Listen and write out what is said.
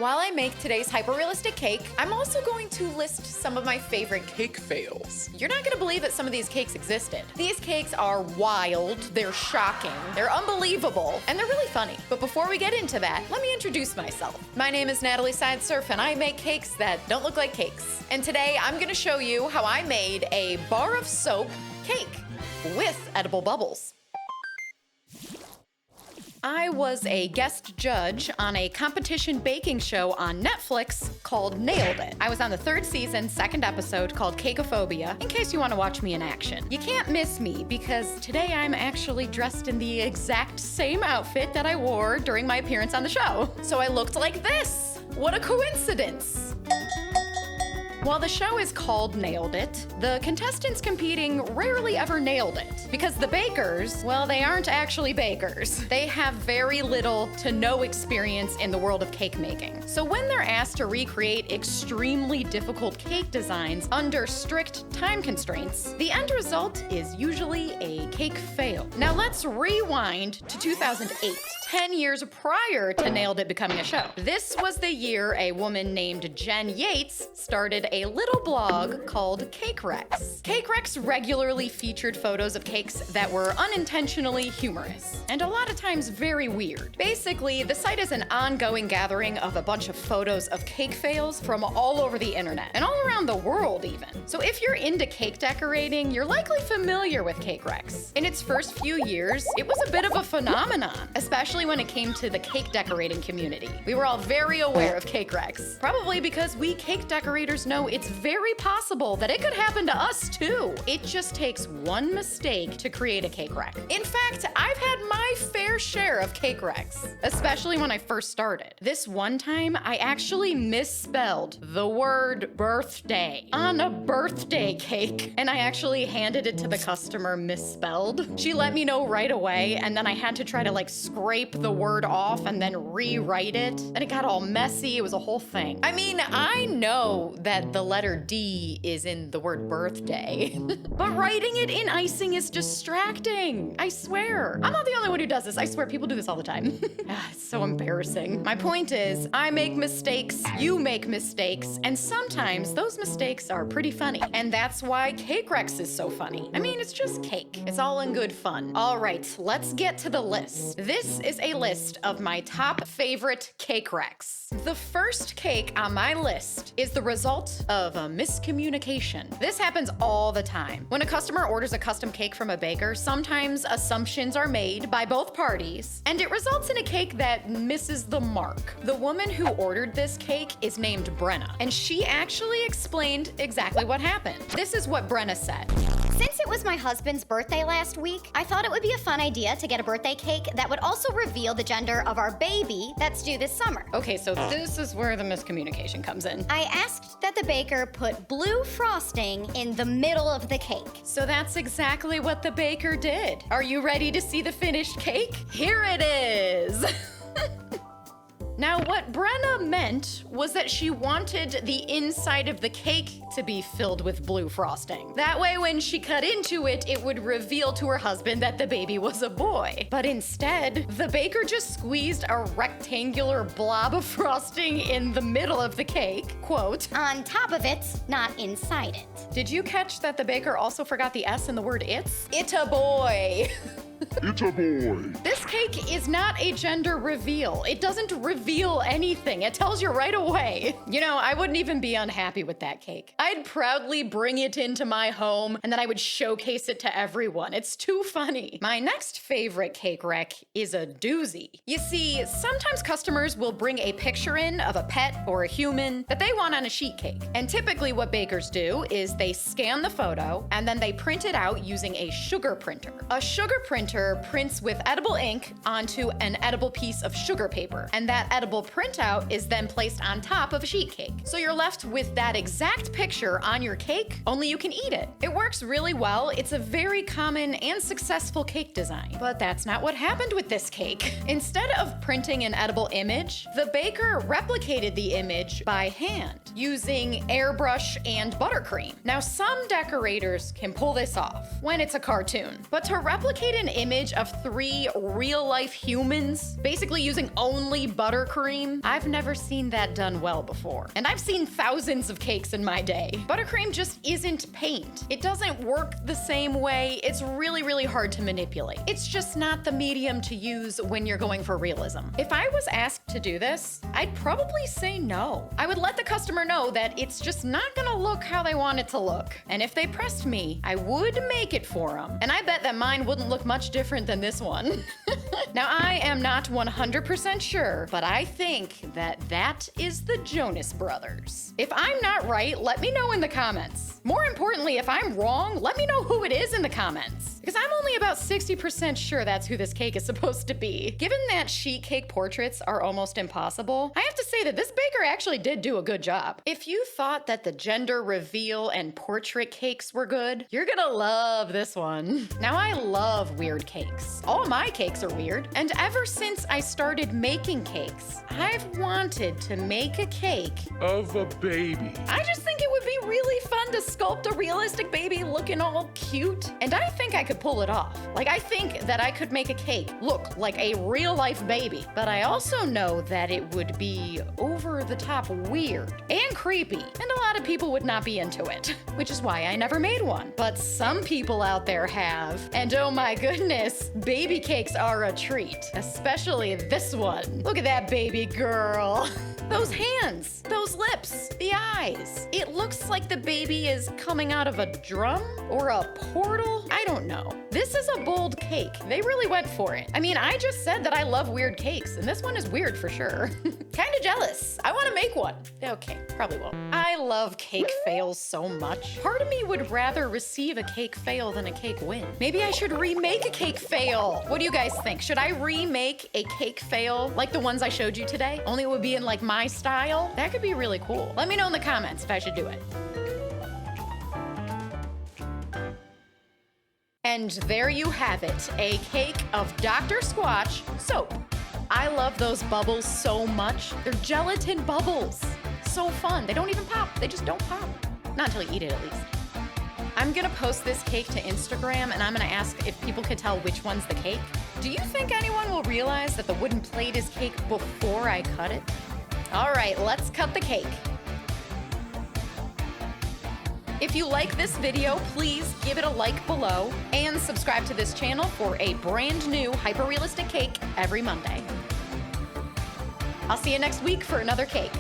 While I make today's hyperrealistic cake, I'm also going to list some of my favorite cake fails. You're not gonna believe that some of these cakes existed. These cakes are wild, they're shocking, they're unbelievable, and they're really funny. But before we get into that, let me introduce myself. My name is Natalie Sideserf, and I make cakes that don't look like cakes. And today I'm gonna show you how I made a bar of soap cake with edible bubbles. I was a guest judge on a competition baking show on Netflix called Nailed It. I was on the 3rd season, 2nd episode called Cakeophobia, in case you want to watch me in action. You can't miss me because today I'm actually dressed in the exact same outfit that I wore during my appearance on the show. So I looked like this. What a coincidence. While the show is called Nailed It, the contestants competing rarely ever nailed it. Because the bakers, well, they aren't actually bakers. They have very little to no experience in the world of cake making. So when they're asked to recreate extremely difficult cake designs under strict time constraints, the end result is usually a cake fail. Now let's rewind to 2008. 10 years prior to Nailed It becoming a show. This was the year a woman named Jen Yates started a little blog called Cakerex. Cakerex regularly featured photos of cakes that were unintentionally humorous, and a lot of times very weird. Basically, the site is an ongoing gathering of a bunch of photos of cake fails from all over the internet, and all around the world even. So if you're into cake decorating, you're likely familiar with Cakerex. In its first few years, it was a bit of a phenomenon, especially when it came to the cake decorating community. We were all very aware of Cakerex, probably because we cake decorators know it's very possible that it could happen to us too. It just takes one mistake to create a cake wreck. In fact, I've had my fair share of cake wrecks, especially when I first started. This one time, I actually misspelled the word birthday on a birthday cake, and I actually handed it to the customer misspelled. She let me know right away, and then I had to try to scrape the word off and then rewrite it, and it got all messy. It was a whole thing. I mean, I know that the letter D is in the word birthday, but writing it in icing is distracting. I swear. I'm not the only one who does this. I swear people do this all the time. It's so embarrassing. My point is, I make mistakes, you make mistakes, and sometimes those mistakes are pretty funny. And that's why Cakerex is so funny. I mean, it's just cake. It's all in good fun. All right, let's get to the list. This is a list of my top favorite Cakerex. The first cake on my list is the result of a miscommunication. This happens all the time. When a customer orders a custom cake from a baker, sometimes assumptions are made by both parties, and it results in a cake that misses the mark. The woman who ordered this cake is named Brenna, and she actually explained exactly what happened. This is what Brenna said. Since it was my husband's birthday last week, I thought it would be a fun idea to get a birthday cake that would also reveal the gender of our baby that's due this summer. Okay, so this is where the miscommunication comes in. I asked that the baker put blue frosting in the middle of the cake. So that's exactly what the baker did. Are you ready to see the finished cake? Here it is. Now, what Brenna meant was that she wanted the inside of the cake to be filled with blue frosting. That way, when she cut into it, it would reveal to her husband that the baby was a boy. But instead, the baker just squeezed a rectangular blob of frosting in the middle of the cake, quote, on top of it, not inside it. Did you catch that the baker also forgot the S in the word it's? It's a boy. It's a boy. This cake is not a gender reveal. It doesn't reveal anything. It tells you right away. You know, I wouldn't even be unhappy with that cake. I'd proudly bring it into my home and then I would showcase it to everyone. It's too funny. My next favorite cake wreck is a doozy. You see, sometimes customers will bring a picture in of a pet or a human that they want on a sheet cake. And typically what bakers do is they scan the photo and then they print it out using a sugar printer. A sugar printer prints with edible ink onto an edible piece of sugar paper, and that edible printout is then placed on top of a sheet cake. So you're left with that exact picture on your cake, only you can eat it. It works really well. It's a very common and successful cake design. But that's not what happened with this cake. Instead of printing an edible image, the baker replicated the image by hand using airbrush and buttercream. Now, some decorators can pull this off when it's a cartoon, but to replicate an image of 3 real-life humans basically using only buttercream. I've never seen that done well before. And I've seen thousands of cakes in my day. Buttercream just isn't paint. It doesn't work the same way. It's really, really hard to manipulate. It's just not the medium to use when you're going for realism. If I was asked to do this, I'd probably say no. I would let the customer know that it's just not gonna look how they want it to look. And if they pressed me, I would make it for them. And I bet that mine wouldn't look much different than this one. Now, I am not 100% sure, but I think that that is the Jonas Brothers. If I'm not right, let me know in the comments. More importantly, if I'm wrong, let me know who it is in the comments. Because I'm only about 60% sure that's who this cake is supposed to be. Given that sheet cake portraits are almost impossible, I have to say that this baker actually did do a good job. If you thought that the gender reveal and portrait cakes were good, you're gonna love this one. Now, I love weird cakes. All my cakes are weird, and ever since I started making cakes, I've wanted to make a cake Of a baby. I just think it would be really fun to sculpt a realistic baby looking all cute, and I think I could pull it off. Like, I think that I could make a cake look like a real-life baby, but I also know that it would be over-the-top weird and creepy, and a lot of people would not be into it, which is why I never made one. But some people out there have, and oh my goodness, baby cakes are a treat, especially this one. Look at that baby girl. Those hands, those lips, the eyes. It looks like the baby is coming out of a drum or a portal. I don't know. This is a bold cake. They really went for it. I mean, I just said that I love weird cakes, and this one is weird for sure. Kinda jealous. I wanna make one. Okay, probably won't. I love cake fails so much. Part of me would rather receive a cake fail than a cake win. Maybe I should remake a cake fail. What do you guys think? Should I remake a cake fail like the ones I showed you today? Only it would be in like my style? That could be really cool. Let me know in the comments if I should do it. And there you have it, a cake of Dr. Squatch soap. I love those bubbles so much. They're gelatin bubbles. So fun. They don't even pop. They just don't pop. Not until you eat it, at least. I'm gonna post this cake to Instagram, and I'm gonna ask if people could tell which one's the cake. Do you think anyone will realize that the wooden plate is cake before I cut it? All right, let's cut the cake. If you like this video, please give it a like below and subscribe to this channel for a brand new hyper-realistic cake every Monday. I'll see you next week for another cake.